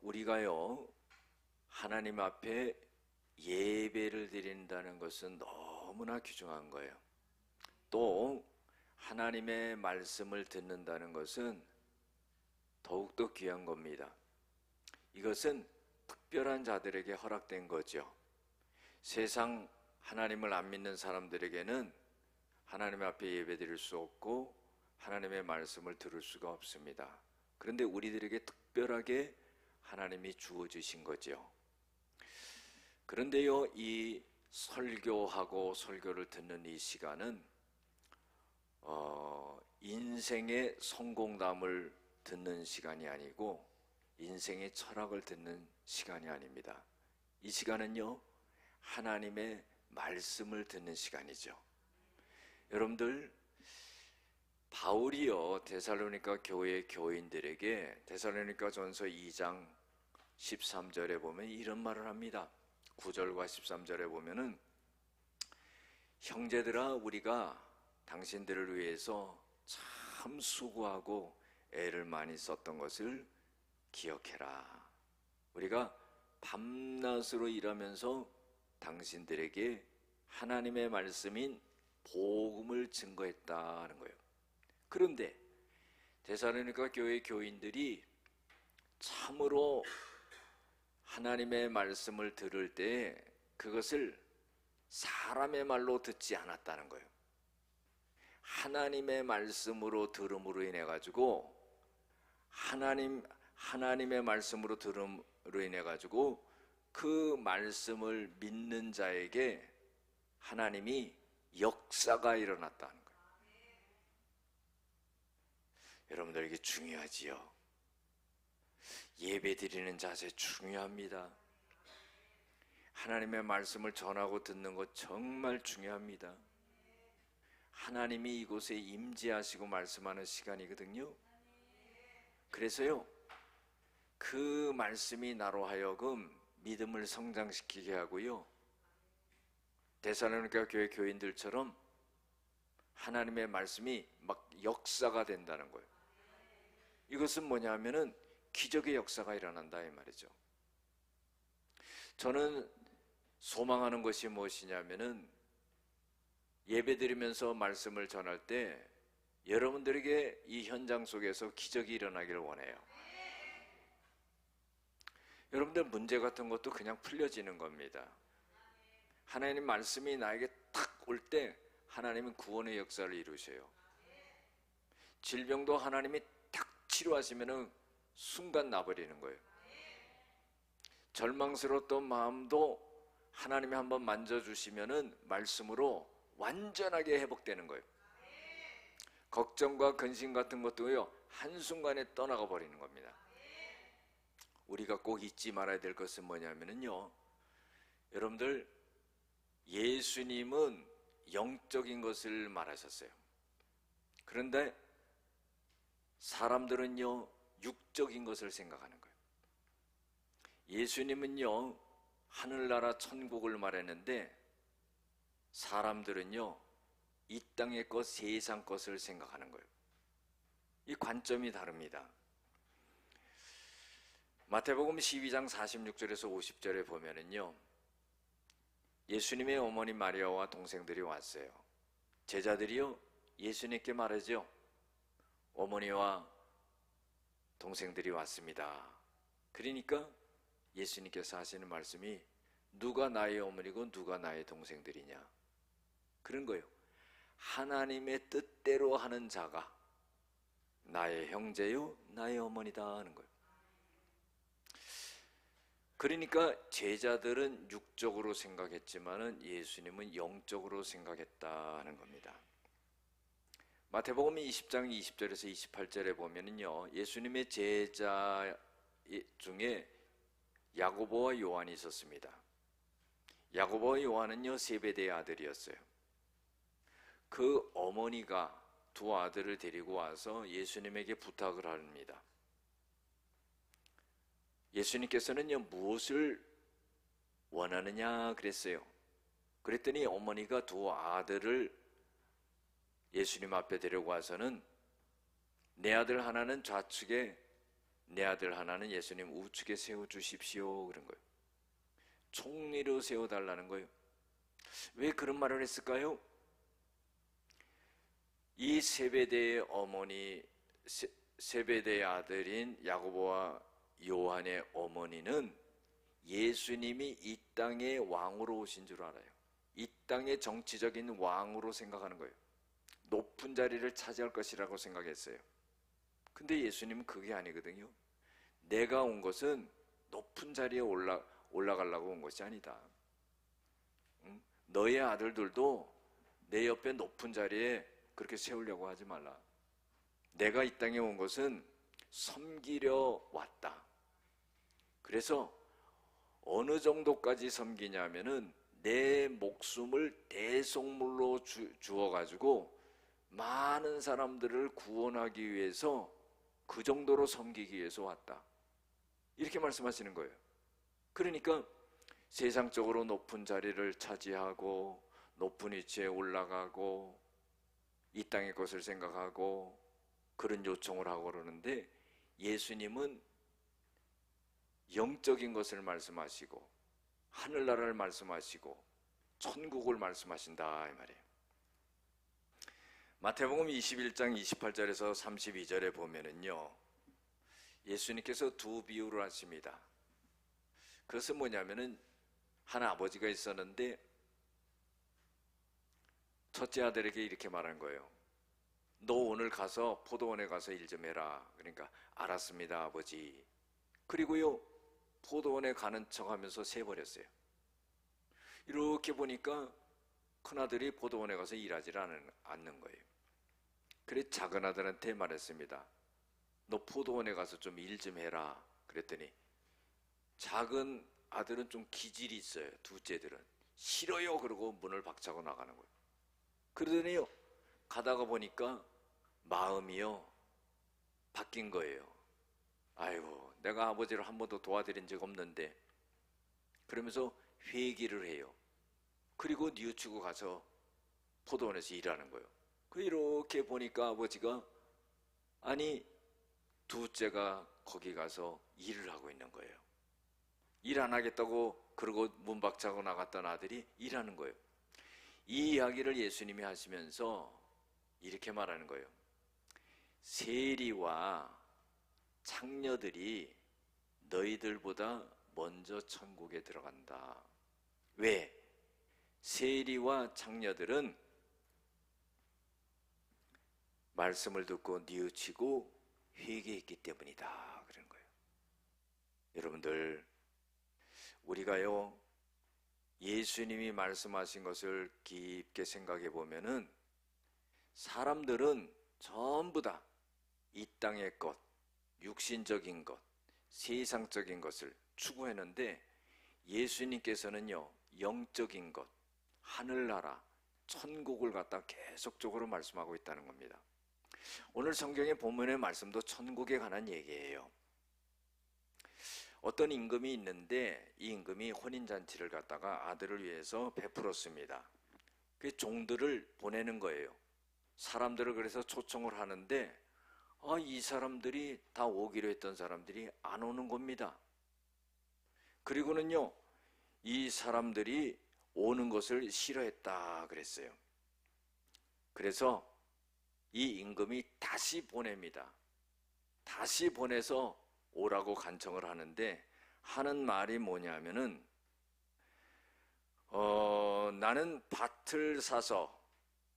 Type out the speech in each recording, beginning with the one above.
우리가요 하나님 앞에 예배를 드린다는 것은 너무나 귀중한 거예요. 또 하나님의 말씀을 듣는다는 것은 더욱더 귀한 겁니다. 이것은 특별한 자들에게 허락된 거죠. 세상 하나님을 안 믿는 사람들에게는 하나님 앞에 예배 드릴 수 없고 하나님의 말씀을 들을 수가 없습니다. 그런데 우리들에게 특별하게 하나님이 주어주신 거죠. 그런데요, 이 설교하고 설교를 듣는 이 시간은 인생의 성공담을 듣는 시간이 아니고 인생의 철학을 듣는 시간이 아닙니다. 이 시간은요, 하나님의 말씀을 듣는 시간이죠. 여러분들, 바울이요 데살로니가 교회 교인들에게 데살로니가 전서 2장 13절에 보면 이런 말을 합니다. 9절과 13절에 보면은 형제들아, 우리가 당신들을 위해서 참 수고하고 애를 많이 썼던 것을 기억해라. 우리가 밤낮으로 일하면서 당신들에게 하나님의 말씀인 복음을 증거했다는 거예요. 그런데 데살로니가 교회 교인들이 참으로 하나님의 말씀을 들을 때 그것을 사람의 말로 듣지 않았다는 거예요. 하나님의 말씀으로 들음으로 인해 가지고 하나님의 말씀으로 들음으로 인해 가지고 그 말씀을 믿는 자에게 하나님이 역사가 일어났다는 거예요. 여러분들, 이게 중요하지요. 예배 드리는 자세 중요합니다. 하나님의 말씀을 전하고 듣는 것 정말 중요합니다. 하나님이 이곳에 임재하시고 말씀하는 시간이거든요. 그래서요, 그 말씀이 나로 하여금 믿음을 성장시키게 하고요, 데살로니가 교회 교인들처럼 하나님의 말씀이 막 역사가 된다는 거예요. 이것은 뭐냐면은 기적의 역사가 일어난다 이 말이죠. 저는 소망하는 것이 무엇이냐면은 예배드리면서 말씀을 전할 때 여러분들에게 이 현장 속에서 기적이 일어나기를 원해요. 여러분들 문제 같은 것도 그냥 풀려지는 겁니다. 하나님 말씀이 나에게 탁 올 때 하나님은 구원의 역사를 이루셔요. 질병도 하나님이 탁 치료하시면은 순간 나버리는 거예요. 절망스러웠던 마음도 하나님이 한번 만져주시면은 말씀으로 완전하게 회복되는 거예요. 걱정과 근심 같은 것도요, 한순간에 떠나가 버리는 겁니다. 우리가 꼭 잊지 말아야 될 것은 뭐냐면요, 여러분들, 예수님은 영적인 것을 말하셨어요. 그런데 사람들은요, 육적인 것을 생각하는 거예요. 예수님은요, 하늘나라 천국을 말했는데 사람들은요, 이 땅의 것, 세상 것을 생각하는 거예요. 이 관점이 다릅니다. 마태복음 12장 46절에서 50절에 보면은요, 예수님의 어머니 마리아와 동생들이 왔어요. 제자들이요, 예수님께 말하죠. 어머니와 동생들이 왔습니다. 그러니까 예수님께서 하시는 말씀이 누가 나의 어머니고 누가 나의 동생들이냐, 그런 거예요. 하나님의 뜻대로 하는 자가 나의 형제요 나의 어머니다 하는 거예요. 그러니까 제자들은 육적으로 생각했지만은 예수님은 영적으로 생각했다는 겁니다. 마태복음 20장 20절에서 28절에 보면은요, 예수님의 제자 중에 야고보와 요한이 있었습니다. 야고보와 요한은요, 세베대의 아들이었어요. 그 어머니가 두 아들을 데리고 와서 예수님에게 부탁을 합니다. 예수님께서는요, 무엇을 원하느냐 그랬어요. 그랬더니 어머니가 두 아들을 예수님 앞에 데리고 와서는 내 아들 하나는 좌측에 내 아들 하나는 예수님 우측에 세워주십시오 그런 거예요. 총리로 세워달라는 거예요. 왜 그런 말을 했을까요? 이 세베대의 어머니, 세베대의 아들인 야고보와 요한의 어머니는 예수님이 이 땅의 왕으로 오신 줄 알아요. 이 땅의 정치적인 왕으로 생각하는 거예요. 높은 자리를 차지할 것이라고 생각했어요. 근데 예수님은 그게 아니거든요. 내가 온 것은 높은 자리에 올라가려고 온 것이 아니다. 너의 아들들도 내 옆에 높은 자리에 그렇게 세우려고 하지 말라. 내가 이 땅에 온 것은 섬기려 왔다. 그래서 어느 정도까지 섬기냐면은 내 목숨을 대속물로 주어가지고 많은 사람들을 구원하기 위해서 그 정도로 섬기기 위해서 왔다. 이렇게 말씀하시는 거예요. 그러니까 세상적으로 높은 자리를 차지하고 높은 위치에 올라가고 이 땅의 것을 생각하고 그런 요청을 하고 그러는데, 예수님은 영적인 것을 말씀하시고 하늘나라를 말씀하시고 천국을 말씀하신다 이 말이에요. 마태복음 21장 28절에서 32절에 보면은요, 예수님께서 두 비유를 하십니다. 그것은 뭐냐면은 한 아버지가 있었는데 첫째 아들에게 이렇게 말한 거예요. 너 오늘 가서 포도원에 가서 일 좀 해라. 그러니까 알았습니다 아버지. 그리고요 포도원에 가는 척하면서 세버렸어요. 이렇게 보니까 큰아들이 포도원에 가서 일하지 않는 거예요. 그래 작은 아들한테 말했습니다. 너 포도원에 가서 좀 일 좀 해라. 그랬더니 작은 아들은 좀 기질이 있어요. 둘째들은 싫어요 그러고 문을 박차고 나가는 거예요. 그러더니요 가다가 보니까 마음이요 바뀐 거예요. 아이고 내가 아버지를 한 번도 도와드린 적 없는데, 그러면서 회개를 해요. 그리고 뉘우치고 가서 포도원에서 일하는 거예요. 이렇게 보니까 아버지가, 아니 둘째가 거기 가서 일을 하고 있는 거예요. 일 안 하겠다고 그러고 문 박차고 나갔던 아들이 일하는 거예요. 이 이야기를 예수님이 하시면서 이렇게 말하는 거예요. 세리와 창녀들이 너희들보다 먼저 천국에 들어간다. 왜? 세리와 창녀들은 말씀을 듣고 뉘우치고 회개했기 때문이다 그런 거예요. 여러분들, 우리가요 예수님이 말씀하신 것을 깊게 생각해 보면은 사람들은 전부 다 이 땅의 것, 육신적인 것, 세상적인 것을 추구했는데, 예수님께서는요 영적인 것, 하늘나라, 천국을 갖다 계속적으로 말씀하고 있다는 겁니다. 오늘 성경의 본문의 말씀도 천국에 관한 얘기예요. 어떤 임금이 있는데 이 임금이 혼인잔치를 갖다가 아들을 위해서 베풀었습니다. 그 종들을 보내는 거예요. 사람들을 그래서 초청을 하는데 이 사람들이 다 오기로 했던 사람들이 안 오는 겁니다. 그리고는요 이 사람들이 오는 것을 싫어했다 그랬어요. 그래서 이 임금이 다시 보냅니다. 다시 보내서 오라고 간청을 하는데 하는 말이 뭐냐면은 나는 밭을 사서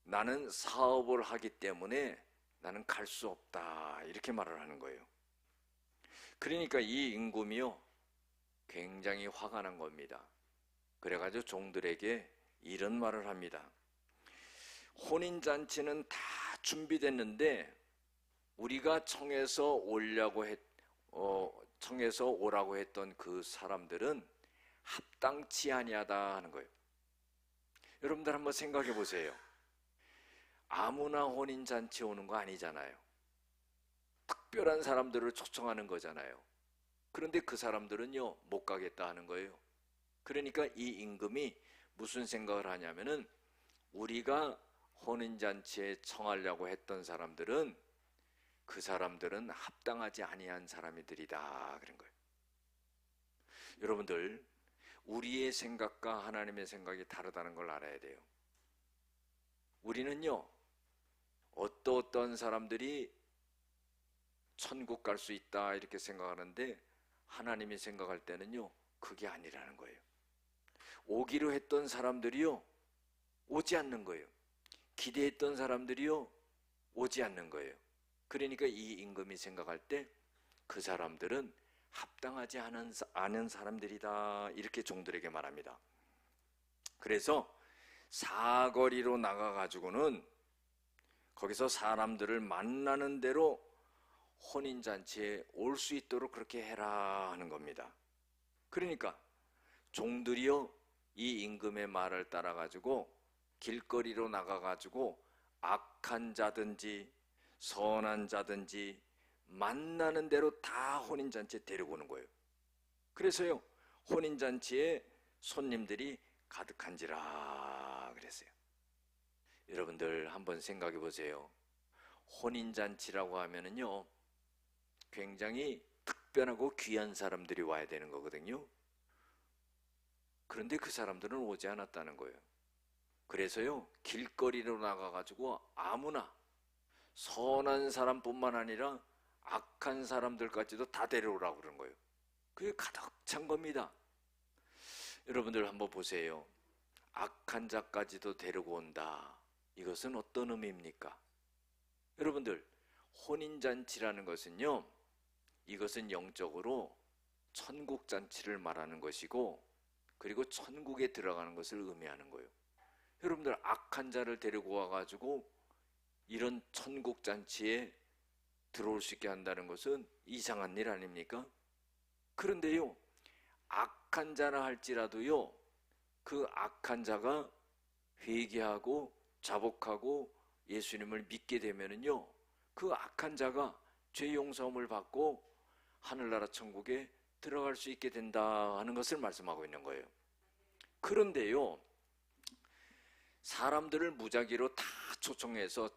나는 사업을 하기 때문에 나는 갈 수 없다 이렇게 말을 하는 거예요. 그러니까 이 임금이요 굉장히 화가 난 겁니다. 그래가지고 종들에게 이런 말을 합니다. 혼인잔치는 다 준비됐는데 우리가 청해서 오라고 했던 그 사람들은 합당치 아니하다 하는 거예요. 여러분들 한번 생각해 보세요. 아무나 혼인잔치 오는 거 아니잖아요. 특별한 사람들을 초청하는 거잖아요. 그런데 그 사람들은요 못 가겠다 하는 거예요. 그러니까 이 임금이 무슨 생각을 하냐면은 우리가 혼인잔치에 청하려고 했던 사람들은 그 사람들은 합당하지 아니한 사람이들이다 그런 거예요. 여러분들, 우리의 생각과 하나님의 생각이 다르다는 걸 알아야 돼요. 우리는요, 어떤 사람들이 천국 갈 수 있다 이렇게 생각하는데, 하나님이 생각할 때는요, 그게 아니라는 거예요. 오기로 했던 사람들이요, 오지 않는 거예요. 기대했던 사람들이요, 오지 않는 거예요. 그러니까 이 임금이 생각할 때 그 사람들은 합당하지 않은 사람들이다 이렇게 종들에게 말합니다. 그래서 사거리로 나가가지고는 거기서 사람들을 만나는 대로 혼인잔치에 올 수 있도록 그렇게 해라 하는 겁니다. 그러니까 종들이요, 이 임금의 말을 따라가지고 길거리로 나가가지고 악한 자든지 선한 자든지 만나는 대로 다 혼인잔치에 데리고 오는 거예요. 그래서요, 혼인잔치에 손님들이 가득한지라 그랬어요. 여러분들 한번 생각해 보세요. 혼인잔치라고 하면은요, 굉장히 특별하고 귀한 사람들이 와야 되는 거거든요. 그런데 그 사람들은 오지 않았다는 거예요. 그래서요, 길거리로 나가가지고 아무나 선한 사람뿐만 아니라 악한 사람들까지도 다 데려오라고 그러는 거예요. 그게 가득 찬 겁니다. 여러분들 한번 보세요. 악한 자까지도 데리고 온다. 이것은 어떤 의미입니까? 여러분들, 혼인잔치라는 것은요, 이것은 영적으로 천국잔치를 말하는 것이고, 그리고 천국에 들어가는 것을 의미하는 거예요. 여러분들, 악한 자를 데리고 와가지고 이런 천국잔치에 들어올 수 있게 한다는 것은 이상한 일 아닙니까? 그런데요, 악한 자라 할지라도요, 그 악한 자가 회개하고 자복하고 예수님을 믿게 되면은요, 그 악한 자가 죄 용서함을 받고 하늘나라 천국에 들어갈 수 있게 된다 하는 것을 말씀하고 있는 거예요. 그런데요, 사람들을 무작위로 다 초청해서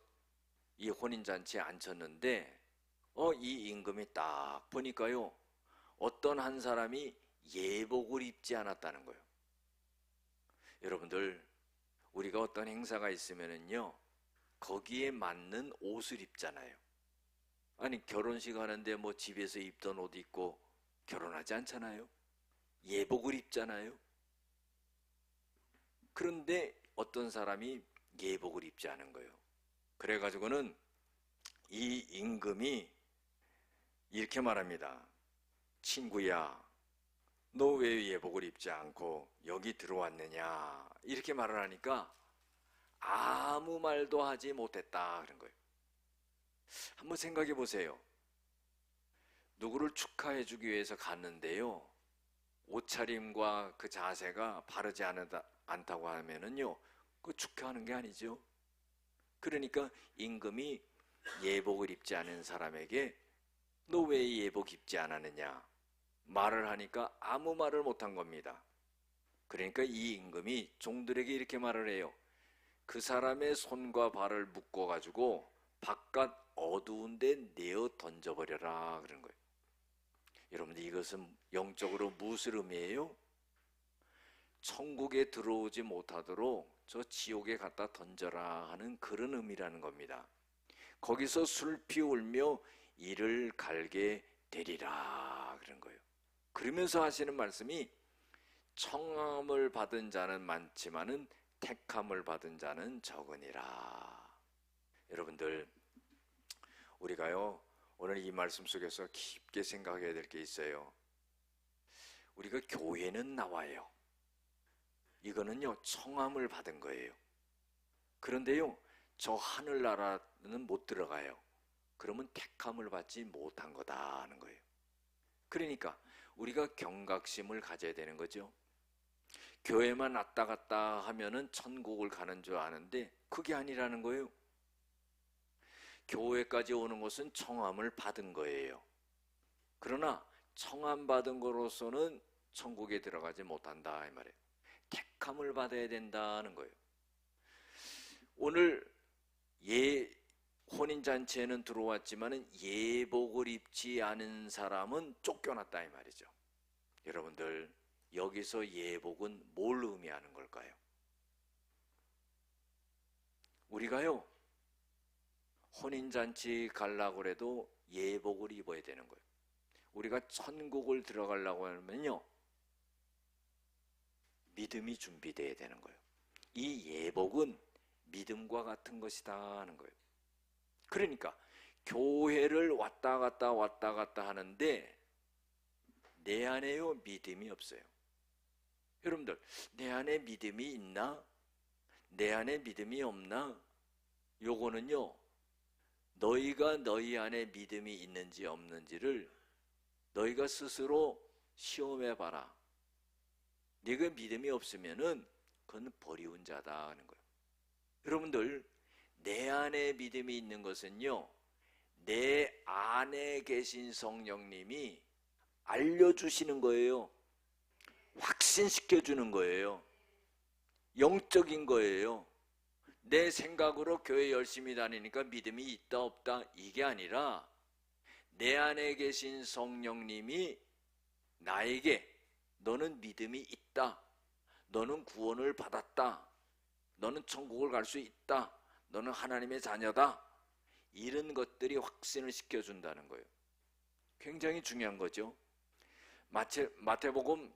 이 혼인잔치에 앉혔는데, 이 임금이 딱 보니까요, 어떤 한 사람이 예복을 입지 않았다는 거예요. 여러분들, 우리가 어떤 행사가 있으면은요, 거기에 맞는 옷을 입잖아요. 아니, 결혼식 하는데 뭐 집에서 입던 옷 입고 결혼하지 않잖아요. 예복을 입잖아요. 그런데 어떤 사람이 예복을 입지 않은 거예요. 그래가지고는 이 임금이 이렇게 말합니다. 친구야, 너 왜 예복을 입지 않고 여기 들어왔느냐? 이렇게 말을 하니까 아무 말도 하지 못했다 그런 거예요. 한번 생각해 보세요. 누구를 축하해 주기 위해서 갔는데요, 옷차림과 그 자세가 바르지 않다고 하면은요, 그 축하하는 게 아니죠. 그러니까 임금이 예복을 입지 않은 사람에게 너 왜 예복 입지 않았느냐 말을 하니까 아무 말을 못한 겁니다. 그러니까 이 임금이 종들에게 이렇게 말을 해요. 그 사람의 손과 발을 묶어가지고 바깥 어두운 데 내어 던져버려라 그런 거예요. 여러분들, 이것은 영적으로 무엇을 의미해요? 천국에 들어오지 못하도록 저 지옥에 갖다 던져라 하는 그런 의미라는 겁니다. 거기서 슬피 울며 이를 갈게 되리라 그런 거예요. 그러면서 하시는 말씀이 청함을 받은 자는 많지만은 택함을 받은 자는 적으니라. 여러분들, 우리가요, 오늘 이 말씀 속에서 깊게 생각해야 될 게 있어요. 우리가 교회는 나와요. 이거는요, 청함을 받은 거예요. 그런데요, 저 하늘나라는 못 들어가요. 그러면 택함을 받지 못한 거다 하는 거예요. 그러니까 우리가 경각심을 가져야 되는 거죠. 교회만 왔다 갔다 하면은 천국을 가는 줄 아는데 그게 아니라는 거예요. 교회까지 오는 것은 청함을 받은 거예요. 그러나 청함 받은 거로서는 천국에 들어가지 못한다 이 말이에요. 택함을 받아야 된다는 거예요. 오늘 혼인잔치에는 들어왔지만 예복을 입지 않은 사람은 쫓겨났다 이 말이죠. 여러분들, 여기서 예복은 뭘 의미하는 걸까요? 우리가요, 혼인잔치 가려고 해도 예복을 입어야 되는 거예요. 우리가 천국을 들어가려고 하면요, 믿음이 준비되어야 되는 거예요. 이 예복은 믿음과 같은 것이다 하는 거예요. 그러니까 교회를 왔다 갔다 하는데 내 안에요, 믿음이 없어요. 여러분들, 내 안에 믿음이 있나? 내 안에 믿음이 없나? 요거는요, 너희가 너희 안에 믿음이 있는지 없는지를 너희가 스스로 시험해 봐라. 네가 믿음이 없으면은 그건 버리운 자다 하는 거예요. 여러분들, 내 안에 믿음이 있는 것은요, 내 안에 계신 성령님이 알려주시는 거예요. 확신시켜 주는 거예요. 영적인 거예요. 내 생각으로 교회 열심히 다니니까 믿음이 있다 없다 이게 아니라 내 안에 계신 성령님이 나에게 너는 믿음이 있다, 너는 구원을 받았다, 너는 천국을 갈 수 있다, 너는 하나님의 자녀다, 이런 것들이 확신을 시켜준다는 거예요. 굉장히 중요한 거죠. 마태복음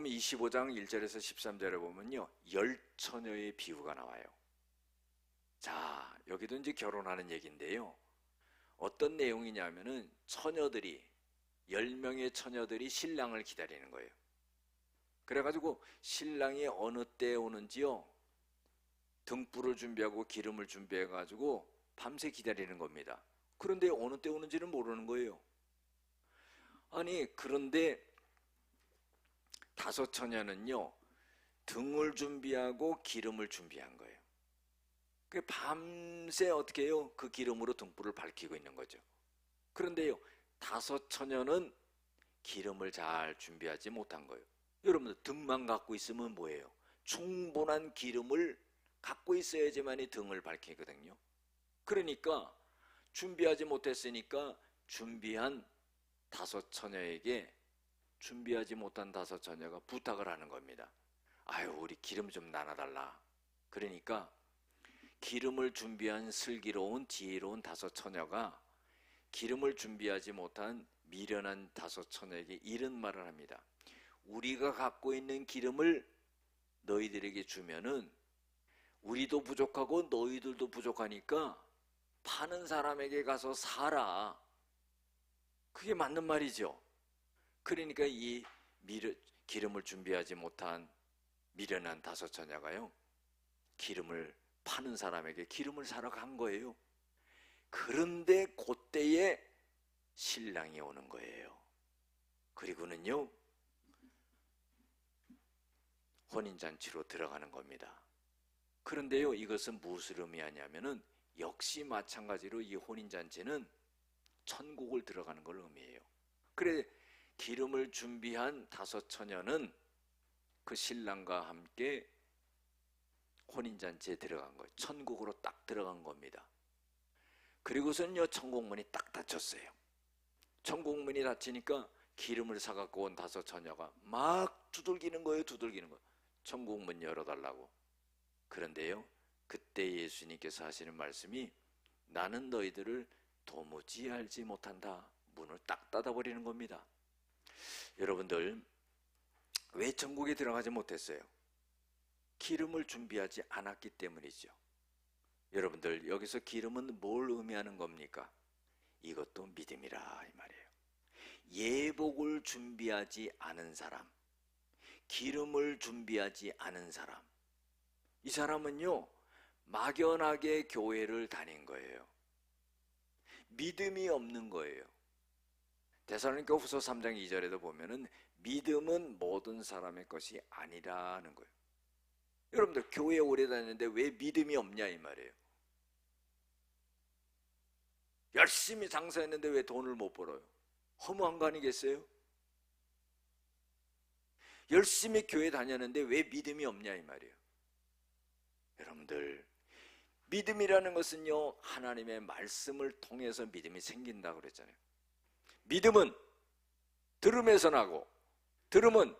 25장 1절에서 13절에 보면요, 10처녀의 비유가 나와요. 자, 여기도 이제 결혼하는 얘기인데요, 어떤 내용이냐면은 처녀들이 10명의 처녀들이 신랑을 기다리는 거예요. 그래가지고 신랑이 어느 때에 오는지요, 등불을 준비하고 기름을 준비해가지고 밤새 기다리는 겁니다. 그런데 어느 때 오는지는 모르는 거예요. 아니, 그런데 5처녀는요, 등을 준비하고 기름을 준비한 거예요. 그 밤새 어떻게 해요? 그 기름으로 등불을 밝히고 있는 거죠. 그런데요, 5처녀는 기름을 잘 준비하지 못한 거예요. 여러분들, 등만 갖고 있으면 뭐예요? 충분한 기름을 갖고 있어야지만이 등을 밝히거든요. 그러니까 준비하지 못했으니까 준비한 5처녀에게 준비하지 못한 5처녀가 부탁을 하는 겁니다. 아유, 우리 기름 좀 나눠달라. 그러니까 기름을 준비한 슬기로운 지혜로운 5처녀가 기름을 준비하지 못한 미련한 5처녀에게 이런 말을 합니다. 우리가 갖고 있는 기름을 너희들에게 주면은 우리도 부족하고 너희들도 부족하니까 파는 사람에게 가서 사라. 그게 맞는 말이죠. 그러니까 이 기름을 준비하지 못한 미련한 5처녀가요, 기름을 파는 사람에게 기름을 사러 간 거예요. 그런데 그때에 신랑이 오는 거예요. 그리고는요, 혼인잔치로 들어가는 겁니다. 그런데요, 이것은 무엇을 의미하냐면은 역시 마찬가지로 이 혼인잔치는 천국을 들어가는 걸 의미해요. 그래, 기름을 준비한 5처녀는 그 신랑과 함께 혼인잔치에 들어간 거예요. 천국으로 딱 들어간 겁니다. 그리고서는요, 천국문이 딱 닫혔어요. 천국문이 닫히니까 기름을 사갖고 온 5처녀가 막 두들기는 거예요. 천국문 열어달라고. 그런데요, 그때 예수님께서 하시는 말씀이 나는 너희들을 도무지 알지 못한다. 문을 딱 닫아버리는 겁니다. 여러분들, 왜 천국에 들어가지 못했어요? 기름을 준비하지 않았기 때문이죠. 여러분들, 여기서 기름은 뭘 의미하는 겁니까? 이것도 믿음이라 이 말이에요. 예복을 준비하지 않은 사람, 기름을 준비하지 않은 사람, 이 사람은요, 막연하게 교회를 다닌 거예요. 믿음이 없는 거예요. 데살로니가 후서 3장 2절에도 보면은 믿음은 모든 사람의 것이 아니라는 거예요. 여러분들, 교회 오래 다녔는데 왜 믿음이 없냐 이 말이에요. 열심히 장사했는데 왜 돈을 못 벌어요? 허무한 거 아니겠어요? 열심히 교회 다녔는데 왜 믿음이 없냐 이 말이에요. 여러분들, 믿음이라는 것은요, 하나님의 말씀을 통해서 믿음이 생긴다고 그랬잖아요. 믿음은 들음에서 나고 들음은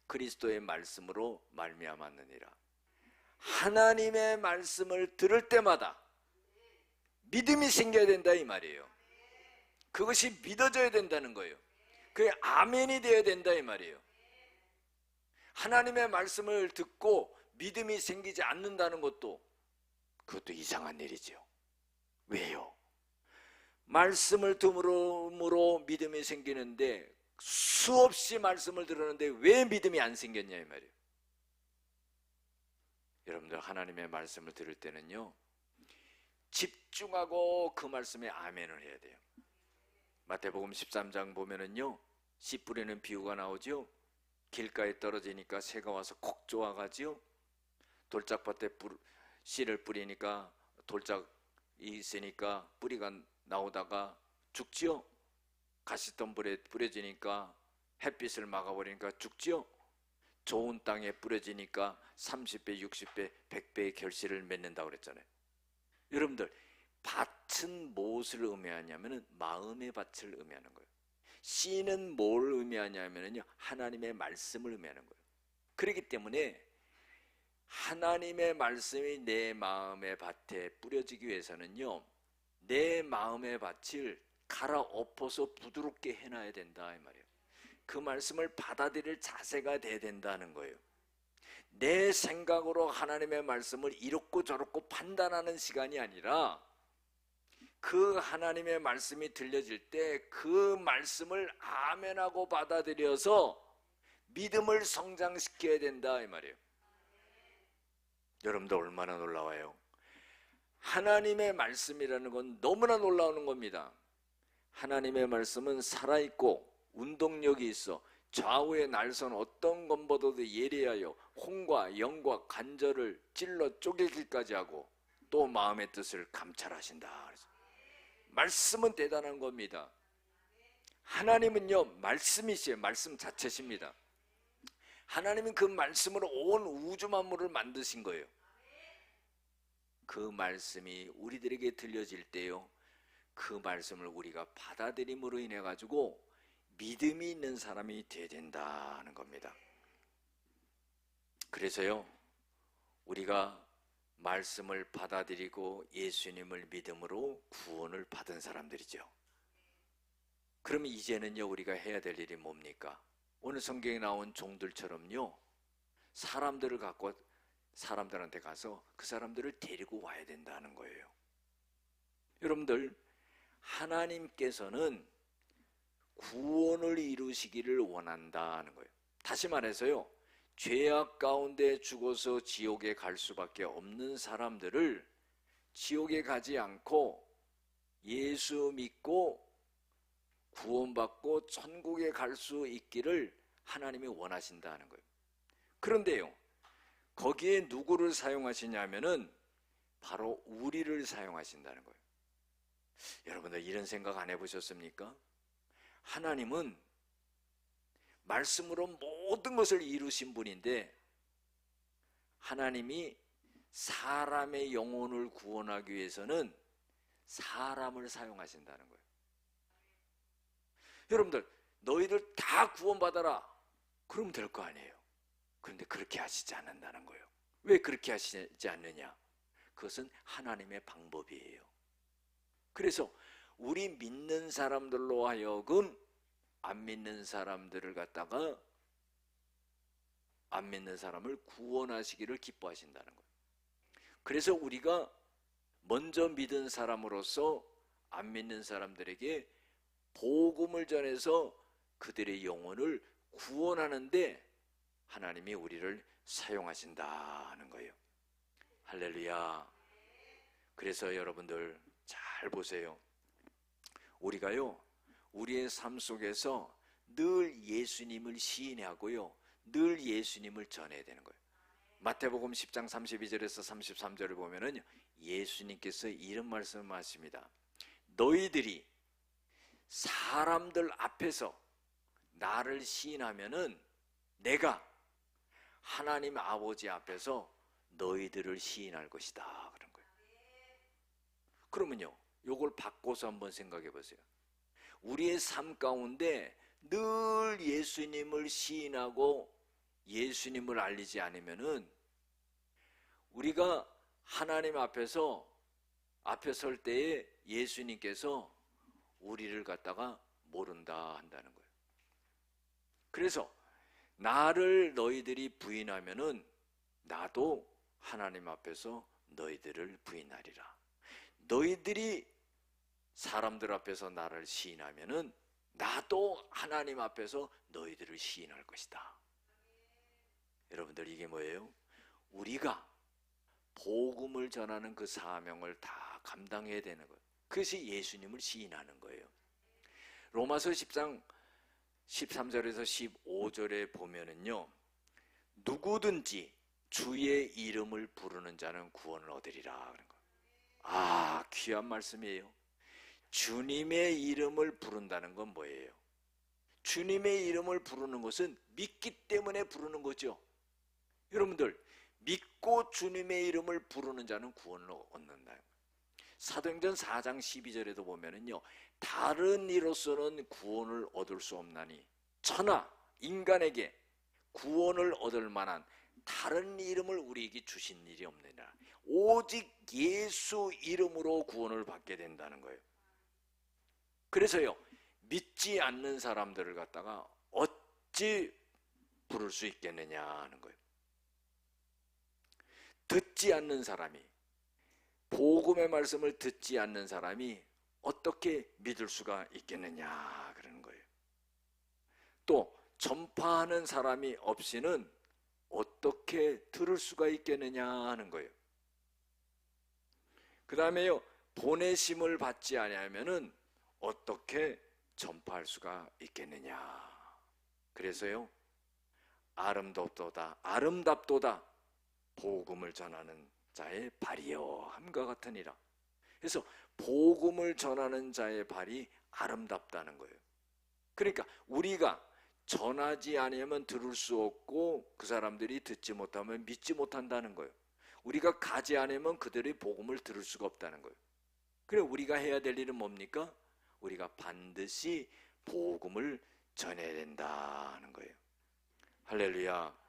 그리스도의 말씀으로 말미암았느니라. 하나님의 말씀을 들을 때마다 믿음이 생겨야 된다 이 말이에요. 그것이 믿어져야 된다는 거예요. 그게 아멘이 되어야 된다 이 말이에요. 하나님의 말씀을 듣고 믿음이 생기지 않는다는 것도, 그것도 이상한 일이죠. 왜요? 말씀을 들음으로 믿음이 생기는데 수없이 말씀을 들었는데 왜 믿음이 안 생겼냐 이 말이에요. 여러분들, 하나님의 말씀을 들을 때는요, 집중하고 그 말씀에 아멘을 해야 돼요. 마태복음 13장 보면은요, 씨 뿌리는 비유가 나오죠. 길가에 떨어지니까 새가 와서 콕 쪼아가지요. 돌짝밭에 씨를 뿌리니까 돌짝이 있으니까 뿌리가 나오다가 죽지요. 가시덤불에 뿌려지니까 햇빛을 막아버리니까 죽지요. 좋은 땅에 뿌려지니까 30배, 60배, 100배의 결실을 맺는다고 그랬잖아요. 여러분들, 밭은 무엇을 의미하냐면 마음의 밭을 의미하는 거예요. 씨는 뭘 의미하냐면요, 하나님의 말씀을 의미하는 거예요. 그렇기 때문에 하나님의 말씀이 내 마음의 밭에 뿌려지기 위해서는요, 내 마음의 밭을 갈아엎어서 부드럽게 해놔야 된다 이 말이에요. 그 말씀을 받아들일 자세가 돼야 된다는 거예요. 내 생각으로 하나님의 말씀을 이렇고 저렇고 판단하는 시간이 아니라, 그 하나님의 말씀이 들려질 때 그 말씀을 아멘하고 받아들여서 믿음을 성장시켜야 된다 이 말이에요. 여러분들, 얼마나 놀라워요. 하나님의 말씀이라는 건 너무나 놀라운 겁니다. 하나님의 말씀은 살아있고 운동력이 있어 좌우의 날선 어떤 것보다도 예리하여 혼과 영과 관절을 찔러 쪼개기까지 하고 또 마음의 뜻을 감찰하신다. 그래서 말씀은 대단한 겁니다. 하나님은요, 말씀이시에요. 말씀 자체십니다. 하나님은 그 말씀으로 온 우주 만물을 만드신 거예요. 그 말씀이 우리들에게 들려질 때요, 그 말씀을 우리가 받아들임으로 인해 가지고 믿음이 있는 사람이 되어야 된다는 겁니다. 그래서요, 우리가 말씀을 받아들이고 예수님을 믿음으로 구원을 받은 사람들이죠. 그러면 이제는요, 우리가 해야 될 일이 뭡니까? 오늘 성경에 나온 종들처럼요, 사람들을 갖고 사람들한테 가서 그 사람들을 데리고 와야 된다는 거예요. 여러분들, 하나님께서는 구원을 이루시기를 원한다는 거예요. 다시 말해서요, 죄악 가운데 죽어서 지옥에 갈 수밖에 없는 사람들을 지옥에 가지 않고 예수 믿고 구원받고 천국에 갈 수 있기를 하나님이 원하신다는 거예요. 그런데요, 거기에 누구를 사용하시냐면은 바로 우리를 사용하신다는 거예요. 여러분들, 이런 생각 안 해보셨습니까? 하나님은 말씀으로 모든 것을 이루신 분인데, 하나님이 사람의 영혼을 구원하기 위해서는 사람을 사용하신다는 거예요. 여러분들, 너희들 다 구원받아라 그러면 될 거 아니에요. 그런데 그렇게 하시지 않는다는 거예요. 왜 그렇게 하시지 않느냐? 그것은 하나님의 방법이에요. 그래서 우리 믿는 사람들로 하여금 안 믿는 사람들을 갖다가, 안 믿는 사람을 구원하시기를 기뻐하신다는 거예요. 그래서 우리가 먼저 믿은 사람으로서 안 믿는 사람들에게 복음을 전해서 그들의 영혼을 구원하는데 하나님이 우리를 사용하신다는 거예요. 할렐루야. 그래서 여러분들 잘 보세요. 우리가요, 우리의 삶 속에서 늘 예수님을 시인하고요, 늘 예수님을 전해야 되는 거예요. 마태복음 10장 32절에서 33절을 보면은 예수님께서 이런 말씀을 하십니다. 너희들이 사람들 앞에서 나를 시인하면은 내가 하나님 아버지 앞에서 너희들을 시인할 것이다 그런 거예요. 그러면요, 요걸 바꿔서 한번 생각해 보세요. 우리의 삶 가운데 늘 예수님을 시인하고 예수님을 알리지 않으면은 우리가 하나님 앞에 설 때에 예수님께서 우리를 갖다가 모른다 한다는 거예요. 그래서 나를 너희들이 부인하면은 나도 하나님 앞에서 너희들을 부인하리라. 너희들이 사람들 앞에서 나를 시인하면은 나도 하나님 앞에서 너희들을 시인할 것이다. 여러분들, 이게 뭐예요? 우리가 복음을 전하는 그 사명을 다 감당해야 되는 거예요. 그것이 예수님을 시인하는 거예요. 로마서 10장 13절에서 15절에 보면은요, 누구든지 주의 이름을 부르는 자는 구원을 얻으리라 그런 거예요. 아, 귀한 말씀이에요. 주님의 이름을 부른다는 건 뭐예요? 주님의 이름을 부르는 것은 믿기 때문에 부르는 거죠. 여러분들, 믿고 주님의 이름을 부르는 자는 구원을 얻는다. 사도행전 4장 12절에도 보면은요, 다른 이로서는 구원을 얻을 수 없나니 천하 인간에게 구원을 얻을 만한 다른 이름을 우리에게 주신 일이 없느니라. 오직 예수 이름으로 구원을 받게 된다는 거예요. 그래서요, 믿지 않는 사람들을 갖다가 어찌 부를 수 있겠느냐 하는 거예요. 듣지 않는 사람이, 복음의 말씀을 듣지 않는 사람이 어떻게 믿을 수가 있겠느냐 그러는 거예요. 또 전파하는 사람이 없이는 어떻게 들을 수가 있겠느냐 하는 거예요. 그 다음에요, 보내심을 받지 아니하면은 어떻게 전파할 수가 있겠느냐. 그래서요, 아름답도다 복음을 전하는 자의 발이여 함과 같으니라. 그래서 복음을 전하는 자의 발이 아름답다는 거예요. 그러니까 우리가 전하지 않으면 들을 수 없고 그 사람들이 듣지 못하면 믿지 못한다는 거예요. 우리가 가지 않으면 그들의 복음을 들을 수가 없다는 거예요. 그래, 우리가 해야 될 일은 뭡니까? 우리가 반드시 복음을 전해야 된다 하는 거예요. 할렐루야.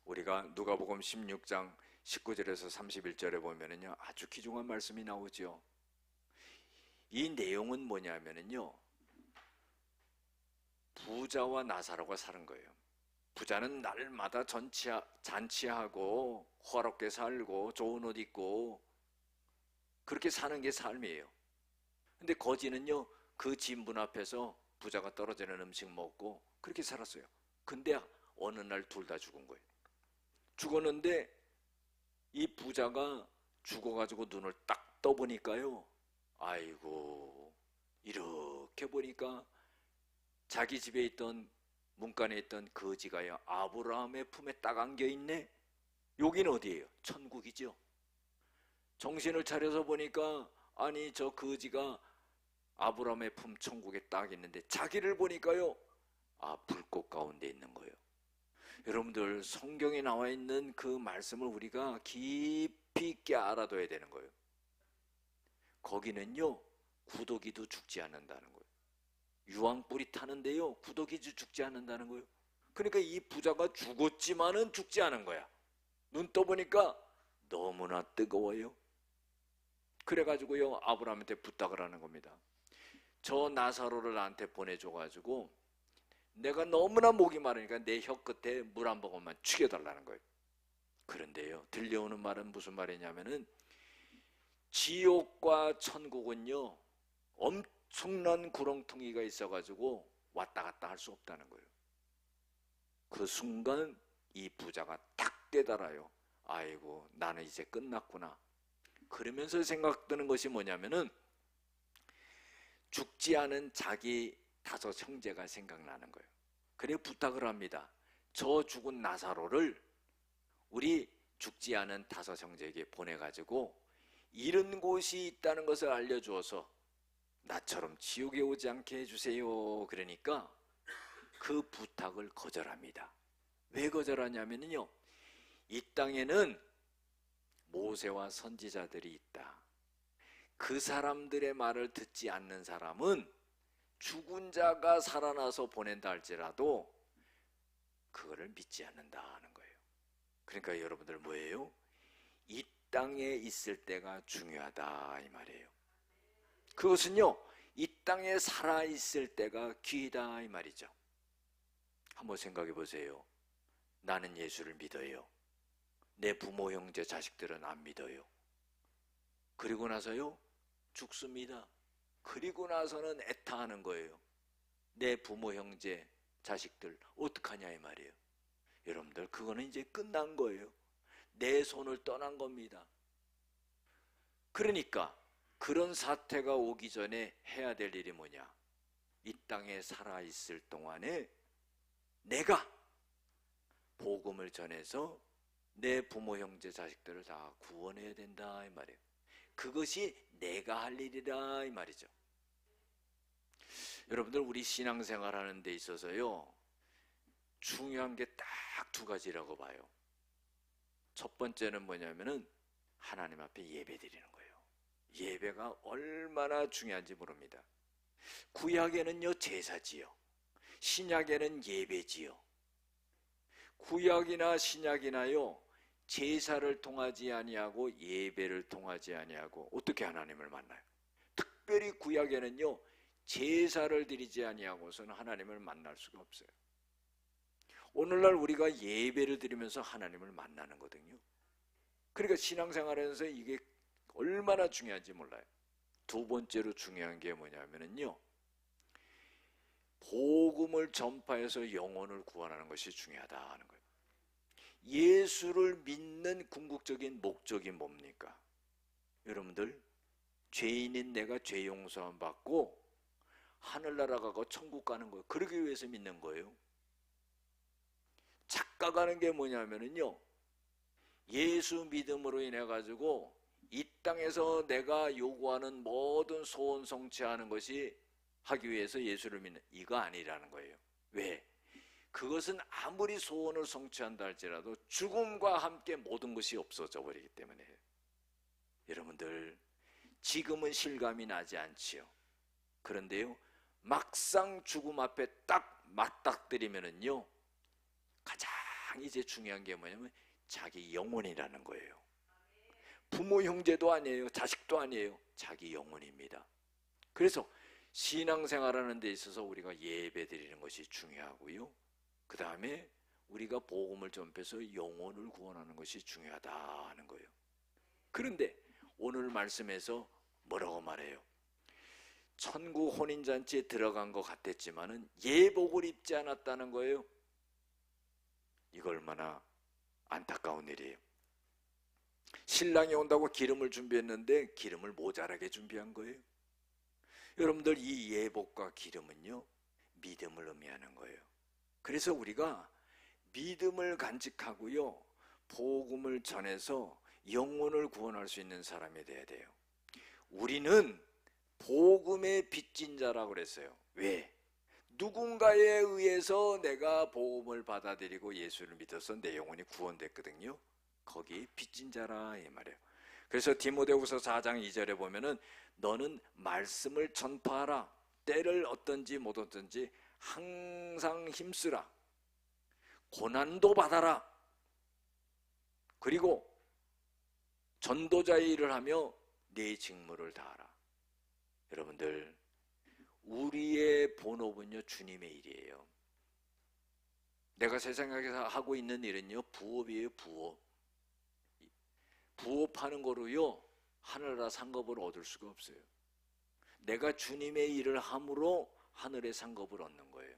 우리가 누가복음 16장 19절에서 31절에 보면은요, 아주 귀중한 말씀이 나오죠. 이 내용은 뭐냐면은요, 부자와 나사로가 사는 거예요. 부자는 날마다 잔치하고 화롭게 살고 좋은 옷 입고 그렇게 사는 게 삶이에요. 근데 거지는요, 그 진분 앞에서 부자가 떨어지는 음식 먹고 그렇게 살았어요. 근데 어느 날 둘 다 죽은 거예요. 죽었는데 이 부자가 죽어가지고 눈을 딱 떠보니까요, 아이고, 이렇게 보니까 자기 집에 있던 문간에 있던 거지가요, 아브라함의 품에 딱 안겨있네. 여긴 어디예요? 천국이죠. 정신을 차려서 보니까 아니, 저 거지가 아브라함의 품 천국에 딱 있는데 자기를 보니까요, 아, 불꽃 가운데 있는 거예요. 여러분들, 성경에 나와 있는 그 말씀을 우리가 깊이 있게 알아둬야 되는 거예요. 거기는요, 구더기도 죽지 않는다는 거예요. 유황불이 타는데요, 구더기도 죽지 않는다는 거예요. 그러니까 이 부자가 죽었지만은 죽지 않은 거야. 눈 떠보니까 너무나 뜨거워요. 그래가지고요, 아브라함한테 부탁을 하는 겁니다. 저 나사로를 나한테 보내줘가지고 내가 너무나 목이 마르니까 내 혀 끝에 물 한 모금만 죽여달라는 거예요. 그런데요, 들려오는 말은 무슨 말이냐면은 지옥과 천국은요, 엄청난 구렁텅이가 있어가지고 왔다 갔다 할 수 없다는 거예요. 그 순간 이 부자가 딱 깨달아요. 아이고, 나는 이제 끝났구나. 그러면서 생각드는 것이 뭐냐면은 죽지 않은 자기 5 형제가 생각나는 거예요. 그래 부탁을 합니다. 저 죽은 나사로를 우리 죽지 않은 5 형제에게 보내가지고 이런 곳이 있다는 것을 알려주어서 나처럼 지옥에 오지 않게 해주세요. 그러니까 그 부탁을 거절합니다. 왜 거절하냐면요, 이 땅에는 모세와 선지자들이 있다. 그 사람들의 말을 듣지 않는 사람은 죽은 자가 살아나서 보낸다 할지라도 그거를 믿지 않는다 하는 거예요. 그러니까 여러분들 뭐예요? 이 땅에 있을 때가 중요하다 이 말이에요. 그것은요, 이 땅에 살아있을 때가 귀하다 이 말이죠. 한번 생각해 보세요. 나는 예수를 믿어요. 내 부모, 형제, 자식들은 안 믿어요. 그리고 나서요, 죽습니다. 그리고 나서는 애타하는 거예요. 내 부모, 형제, 자식들 어떡하냐 이 말이에요. 여러분들 그거는 이제 끝난 거예요. 내 손을 떠난 겁니다. 그러니까 그런 사태가 오기 전에 해야 될 일이 뭐냐? 이 땅에 살아있을 동안에 내가 복음을 전해서 내 부모, 형제, 자식들을 다 구원해야 된다 이 말이에요. 그것이 내가 할 일이다 이 말이죠. 여러분들 우리 신앙생활 하는 데 있어서요, 중요한 게 딱 두 가지라고 봐요. 첫 번째는 뭐냐면은 하나님 앞에 예배 드리는 거예요. 예배가 얼마나 중요한지 모릅니다. 구약에는요 제사지요, 신약에는 예배지요. 구약이나 신약이나요 제사를 통하지 아니하고 예배를 통하지 아니하고 어떻게 하나님을 만나요? 특별히 구약에는요 제사를 드리지 아니하고서는 하나님을 만날 수가 없어요. 오늘날 우리가 예배를 드리면서 하나님을 만나는 거거든요. 그러니까 신앙생활에서 이게 얼마나 중요한지 몰라요. 두 번째로 중요한 게 뭐냐면요, 복음을 전파해서 영혼을 구원하는 것이 중요하다 하는 거예요. 예수를 믿는 궁극적인 목적이 뭡니까? 여러분들, 죄인인 내가 죄 용서함 받고 하늘나라 가고 천국 가는 거예요. 그러기 위해서 믿는 거예요. 착각하는 게 뭐냐면요, 예수 믿음으로 인해 가지고 이 땅에서 내가 요구하는 모든 소원 성취하는 것이 하기 위해서 예수를 믿는, 이거 아니라는 거예요. 왜? 그것은 아무리 소원을 성취한다 할지라도 죽음과 함께 모든 것이 없어져 버리기 때문에. 여러분들 지금은 실감이 나지 않지요. 그런데요, 막상 죽음 앞에 딱 맞닥뜨리면은요, 가장 이제 중요한 게 뭐냐면 자기 영혼이라는 거예요. 부모, 형제도 아니에요, 자식도 아니에요, 자기 영혼입니다. 그래서 신앙생활하는 데 있어서 우리가 예배 드리는 것이 중요하고요, 그 다음에 우리가 복음을 전해서 영혼을 구원하는 것이 중요하다 하는 거예요. 그런데 오늘 말씀에서 뭐라고 말해요? 천국 혼인잔치에 들어간 것 같았지만은 예복을 입지 않았다는 거예요. 이거 얼마나 안타까운 일이에요. 신랑이 온다고 기름을 준비했는데 기름을 모자라게 준비한 거예요. 여러분들 이 예복과 기름은요 믿음을 의미하는 거예요. 그래서 우리가 믿음을 간직하고요 복음을 전해서 영혼을 구원할 수 있는 사람이 돼야 돼요. 우리는 복음의 빚진 자라고 그랬어요. 왜? 누군가에 의해서 내가 복음을 받아들이고 예수를 믿어서 내 영혼이 구원됐거든요. 거기 빚진 자라 이 말이에요. 그래서 디모데후서 4장 2절에 보면은 너는 말씀을 전파하라. 때를 어떤지 못 어떤지 항상 힘쓰라. 고난도 받아라. 그리고 전도자의 일을 하며 네 직무를 다하라. 여러분들 우리의 본업은요 주님의 일이에요. 내가 세상에서 하고 있는 일은요 부업이에요. 부업. 부업하는 거로요 하늘나라 상급을 얻을 수가 없어요. 내가 주님의 일을 함으로 하늘의 상급을 얻는 거예요.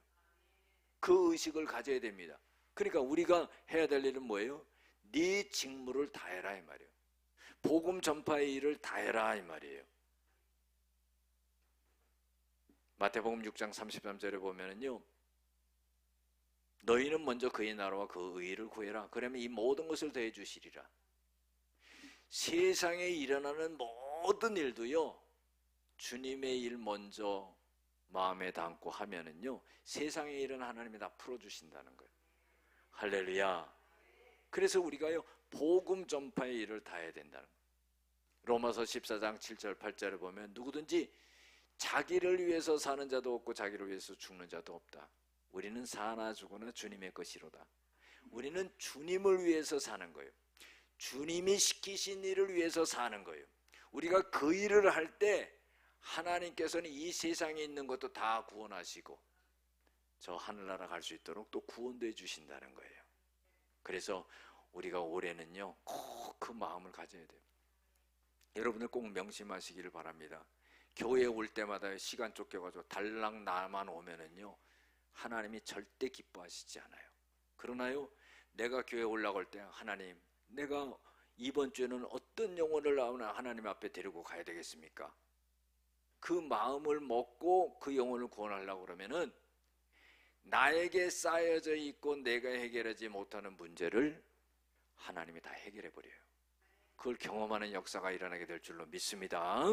그 의식을 가져야 됩니다. 그러니까 우리가 해야 될 일은 뭐예요? 네 직무를 다해라 이 말이에요. 복음 전파의 일을 다해라 이 말이에요. 마태복음 6장 33절에 보면은요 너희는 먼저 그의 나라와 그 의를 구해라. 그러면 이 모든 것을 더해 주시리라. 세상에 일어나는 모든 일도요 주님의 일 먼저 마음에 담고 하면은요 세상의 일은 하나님이 다 풀어주신다는 거예요. 할렐루야. 그래서 우리가요 복음 전파의 일을 다 해야 된다는 거예요. 로마서 14장 7절 8절에 보면 누구든지 자기를 위해서 사는 자도 없고 자기를 위해서 죽는 자도 없다. 우리는 사나 죽으나 주님의 것이로다. 우리는 주님을 위해서 사는 거예요. 주님이 시키신 일을 위해서 사는 거예요. 우리가 그 일을 할 때 하나님께서는 이 세상에 있는 것도 다 구원하시고 저 하늘나라 갈 수 있도록 또 구원도 해주신다는 거예요. 그래서 우리가 올해는요 꼭 그 마음을 가져야 돼요. 여러분들 꼭 명심하시기를 바랍니다. 교회에 올 때마다 시간 쫓겨가지고 달랑 나만 오면은요 하나님이 절대 기뻐하시지 않아요. 그러나요 내가 교회에 올라갈 때 하나님 내가 이번 주에는 어떤 영혼을 하나님 앞에 데리고 가야 되겠습니까? 그 마음을 먹고 그 영혼을 구원하려고 그러면은 나에게 쌓여져 있고 내가 해결하지 못하는 문제를 하나님이 다 해결해 버려요. 그걸 경험하는 역사가 일어나게 될 줄로 믿습니다.